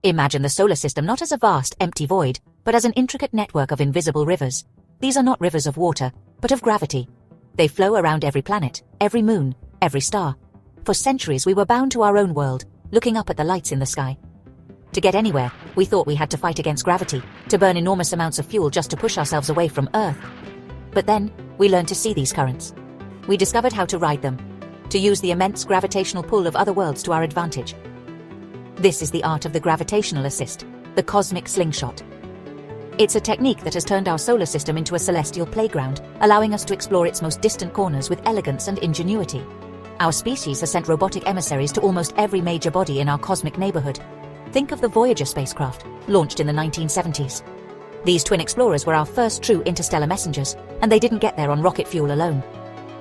Imagine the solar system not as a vast, empty void, but as an intricate network of invisible rivers. These are not rivers of water, but of gravity. They flow around every planet, every moon, every star. For centuries we were bound to our own world, looking up at the lights in the sky. To get anywhere, we thought we had to fight against gravity, to burn enormous amounts of fuel just to push ourselves away from Earth. But then, we learned to see these currents. We discovered how to ride them, to use the immense gravitational pull of other worlds to our advantage. This is the art of the gravitational assist, the cosmic slingshot. It's a technique that has turned our solar system into a celestial playground, allowing us to explore its most distant corners with elegance and ingenuity. Our species has sent robotic emissaries to almost every major body in our cosmic neighborhood. Think of the Voyager spacecraft, launched in the 1970s. These twin explorers were our first true interstellar messengers, and they didn't get there on rocket fuel alone.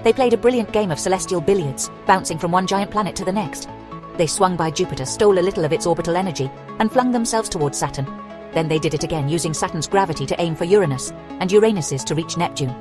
They played a brilliant game of celestial billiards, bouncing from one giant planet to the next. They swung by Jupiter, stole a little of its orbital energy, and flung themselves towards Saturn. Then they did it again, using Saturn's gravity to aim for Uranus, and Uranus's to reach Neptune.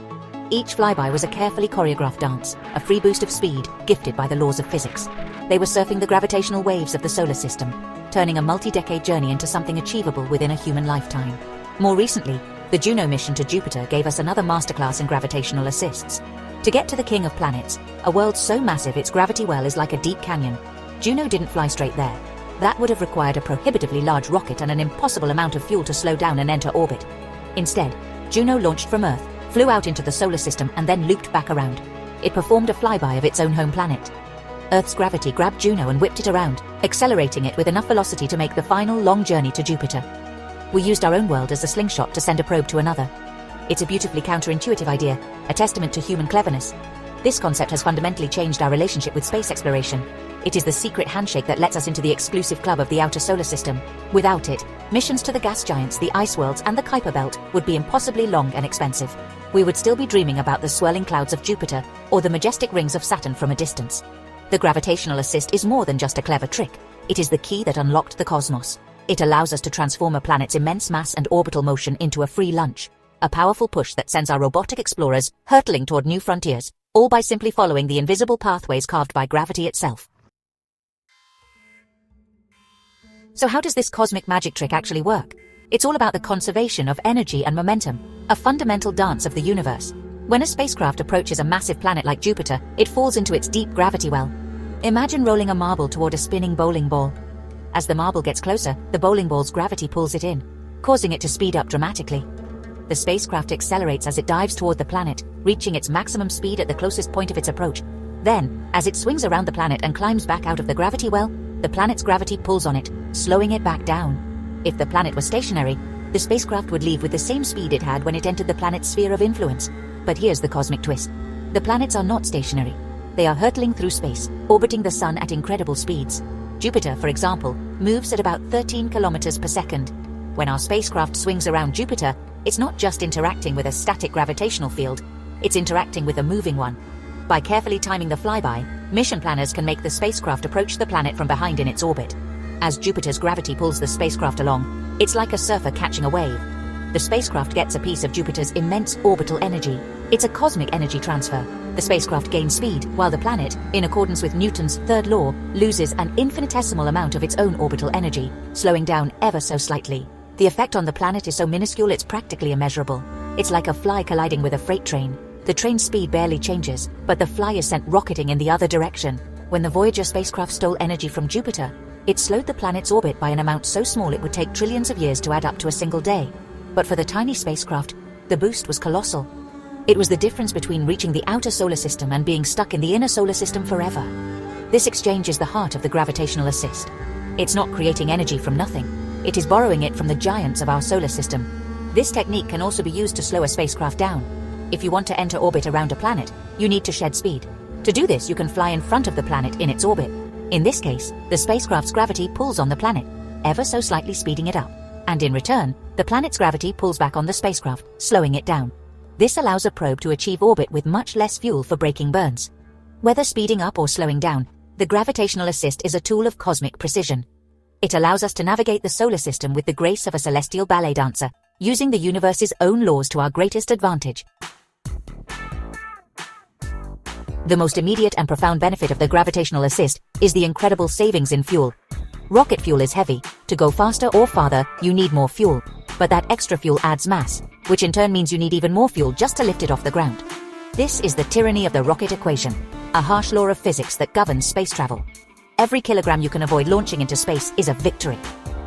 Each flyby was a carefully choreographed dance, a free boost of speed, gifted by the laws of physics. They were surfing the gravitational waves of the solar system, turning a multi-decade journey into something achievable within a human lifetime. More recently, the Juno mission to Jupiter gave us another masterclass in gravitational assists. To get to the king of planets, a world so massive its gravity well is like a deep canyon, Juno didn't fly straight there. That would have required a prohibitively large rocket and an impossible amount of fuel to slow down and enter orbit. Instead, Juno launched from Earth, flew out into the solar system and then looped back around. It performed a flyby of its own home planet. Earth's gravity grabbed Juno and whipped it around, accelerating it with enough velocity to make the final long journey to Jupiter. We used our own world as a slingshot to send a probe to another. It's a beautifully counterintuitive idea, a testament to human cleverness. This concept has fundamentally changed our relationship with space exploration. It is the secret handshake that lets us into the exclusive club of the outer solar system. Without it, missions to the gas giants, the ice worlds, and the Kuiper Belt would be impossibly long and expensive. We would still be dreaming about the swirling clouds of Jupiter or the majestic rings of Saturn from a distance. The gravitational assist is more than just a clever trick. It is the key that unlocked the cosmos. It allows us to transform a planet's immense mass and orbital motion into a free lunch. A powerful push that sends our robotic explorers hurtling toward new frontiers, all by simply following the invisible pathways carved by gravity itself. So how does this cosmic magic trick actually work? It's all about the conservation of energy and momentum, a fundamental dance of the universe. When a spacecraft approaches a massive planet like Jupiter, it falls into its deep gravity well. Imagine rolling a marble toward a spinning bowling ball. As the marble gets closer, the bowling ball's gravity pulls it in, causing it to speed up dramatically. The spacecraft accelerates as it dives toward the planet, reaching its maximum speed at the closest point of its approach. Then, as it swings around the planet and climbs back out of the gravity well, the planet's gravity pulls on it, slowing it back down. If the planet was stationary, the spacecraft would leave with the same speed it had when it entered the planet's sphere of influence. But here's the cosmic twist. The planets are not stationary. They are hurtling through space, orbiting the sun at incredible speeds. Jupiter, for example, moves at about 13 kilometers per second. When our spacecraft swings around Jupiter, it's not just interacting with a static gravitational field, it's interacting with a moving one. By carefully timing the flyby, mission planners can make the spacecraft approach the planet from behind in its orbit. As Jupiter's gravity pulls the spacecraft along, it's like a surfer catching a wave. The spacecraft gets a piece of Jupiter's immense orbital energy. It's a cosmic energy transfer. The spacecraft gains speed, while the planet, in accordance with Newton's third law, loses an infinitesimal amount of its own orbital energy, slowing down ever so slightly. The effect on the planet is so minuscule it's practically immeasurable. It's like a fly colliding with a freight train. The train's speed barely changes, but the fly is sent rocketing in the other direction. When the Voyager spacecraft stole energy from Jupiter, it slowed the planet's orbit by an amount so small it would take trillions of years to add up to a single day. But for the tiny spacecraft, the boost was colossal. It was the difference between reaching the outer solar system and being stuck in the inner solar system forever. This exchange is the heart of the gravitational assist. It's not creating energy from nothing. It is borrowing it from the giants of our solar system. This technique can also be used to slow a spacecraft down. If you want to enter orbit around a planet, you need to shed speed. To do this, you can fly in front of the planet in its orbit. In this case, the spacecraft's gravity pulls on the planet, ever so slightly speeding it up. And in return, the planet's gravity pulls back on the spacecraft, slowing it down. This allows a probe to achieve orbit with much less fuel for braking burns. Whether speeding up or slowing down, the gravitational assist is a tool of cosmic precision. It allows us to navigate the solar system with the grace of a celestial ballet dancer, using the universe's own laws to our greatest advantage. The most immediate and profound benefit of the gravitational assist is the incredible savings in fuel. Rocket fuel is heavy. To go faster or farther, you need more fuel. But that extra fuel adds mass, which in turn means you need even more fuel just to lift it off the ground. This is the tyranny of the rocket equation, a harsh law of physics that governs space travel. Every kilogram you can avoid launching into space is a victory.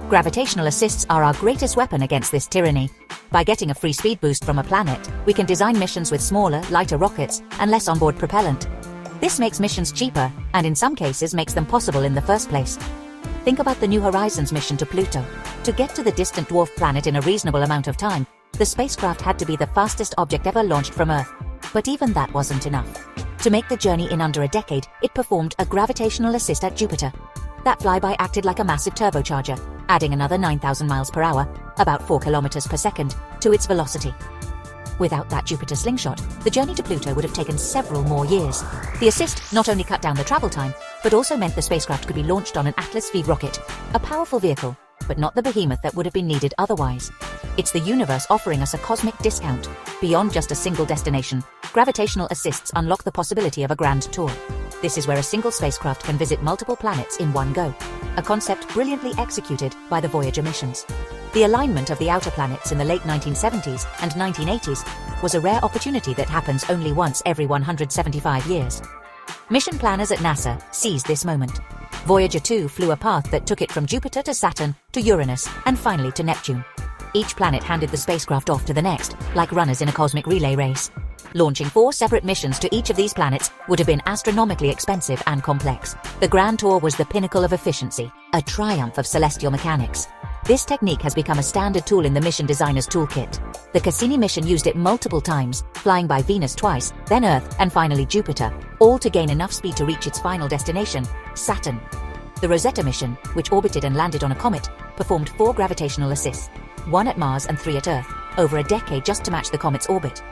Gravitational assists are our greatest weapon against this tyranny. By getting a free speed boost from a planet, we can design missions with smaller, lighter rockets and less onboard propellant. This makes missions cheaper, and in some cases makes them possible in the first place. Think about the New Horizons mission to Pluto. To get to the distant dwarf planet in a reasonable amount of time, the spacecraft had to be the fastest object ever launched from Earth. But even that wasn't enough. To make the journey in under a decade, it performed a gravitational assist at Jupiter. That flyby acted like a massive turbocharger, adding another 9,000 miles per hour, about 4 kilometers per second, to its velocity. Without that Jupiter slingshot, the journey to Pluto would have taken several more years. The assist not only cut down the travel time, but also meant the spacecraft could be launched on an Atlas V rocket, a powerful vehicle, but not the behemoth that would have been needed otherwise. It's the universe offering us a cosmic discount. Beyond just a single destination, gravitational assists unlock the possibility of a grand tour. This is where a single spacecraft can visit multiple planets in one go, a concept brilliantly executed by the Voyager missions. The alignment of the outer planets in the late 1970s and 1980s was a rare opportunity that happens only once every 175 years. Mission planners at NASA seized this moment. Voyager 2 flew a path that took it from Jupiter to Saturn to Uranus and finally to Neptune. Each planet handed the spacecraft off to the next, like runners in a cosmic relay race. Launching 4 separate missions to each of these planets would have been astronomically expensive and complex. The Grand Tour was the pinnacle of efficiency, a triumph of celestial mechanics. This technique has become a standard tool in the mission designer's toolkit. The Cassini mission used it multiple times, flying by Venus twice, then Earth, and finally Jupiter, all to gain enough speed to reach its final destination, Saturn. The Rosetta mission, which orbited and landed on a comet, performed 4 gravitational assists, 1 at Mars and 3 at Earth, over a decade just to match the comet's orbit.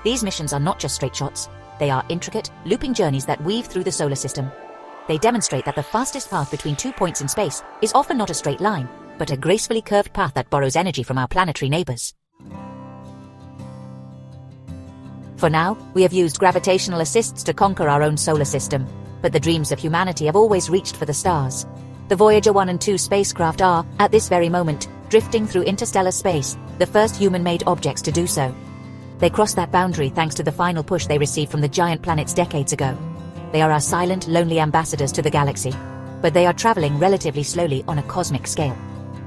These missions are not just straight shots, they are intricate, looping journeys that weave through the solar system. They demonstrate that the fastest path between 2 points in space is often not a straight line, but a gracefully curved path that borrows energy from our planetary neighbors. For now, we have used gravitational assists to conquer our own solar system, but the dreams of humanity have always reached for the stars. The Voyager 1 and 2 spacecraft are, at this very moment, drifting through interstellar space, the first human-made objects to do so. They crossed that boundary thanks to the final push they received from the giant planets decades ago. They are our silent, lonely ambassadors to the galaxy, but they are traveling relatively slowly on a cosmic scale.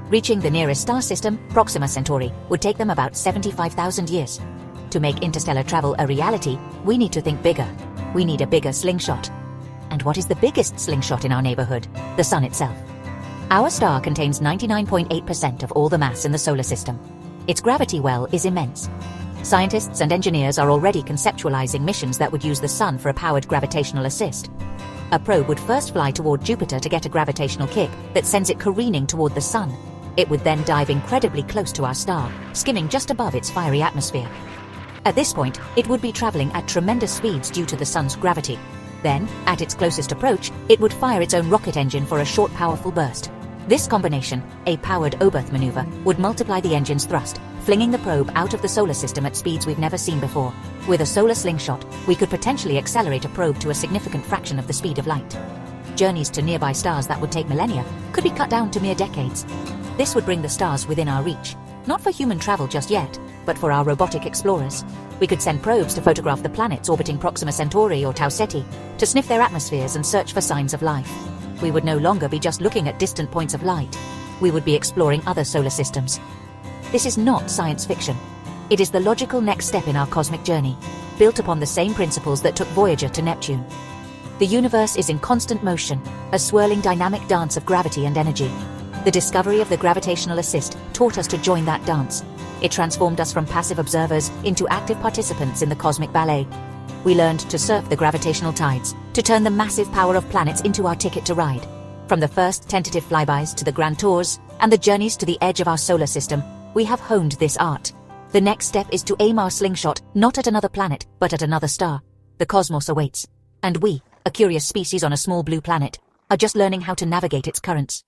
Reaching the nearest star system, Proxima Centauri, would take them about 75,000 years. To make interstellar travel a reality, we need to think bigger. We need a bigger slingshot. And what is the biggest slingshot in our neighborhood? The Sun itself. Our star contains 99.8% of all the mass in the solar system. Its gravity well is immense. Scientists and engineers are already conceptualizing missions that would use the Sun for a powered gravitational assist. A probe would first fly toward Jupiter to get a gravitational kick that sends it careening toward the Sun. It would then dive incredibly close to our star, skimming just above its fiery atmosphere. At this point, it would be traveling at tremendous speeds due to the Sun's gravity. Then, at its closest approach, it would fire its own rocket engine for a short, powerful burst. This combination, a powered Oberth maneuver, would multiply the engine's thrust, flinging the probe out of the solar system at speeds we've never seen before. With a solar slingshot, we could potentially accelerate a probe to a significant fraction of the speed of light. Journeys to nearby stars that would take millennia could be cut down to mere decades. This would bring the stars within our reach, not for human travel just yet, but for our robotic explorers. We could send probes to photograph the planets orbiting Proxima Centauri or Tau Ceti, to sniff their atmospheres and search for signs of life. We would no longer be just looking at distant points of light. We would be exploring other solar systems. This is not science fiction. It is the logical next step in our cosmic journey, built upon the same principles that took Voyager to Neptune. The universe is in constant motion, a swirling dynamic dance of gravity and energy. The discovery of the gravitational assist taught us to join that dance. It transformed us from passive observers into active participants in the cosmic ballet. We learned to surf the gravitational tides, to turn the massive power of planets into our ticket to ride. From the first tentative flybys to the grand tours, and the journeys to the edge of our solar system, we have honed this art. The next step is to aim our slingshot not at another planet, but at another star. The cosmos awaits. And we, a curious species on a small blue planet, are just learning how to navigate its currents.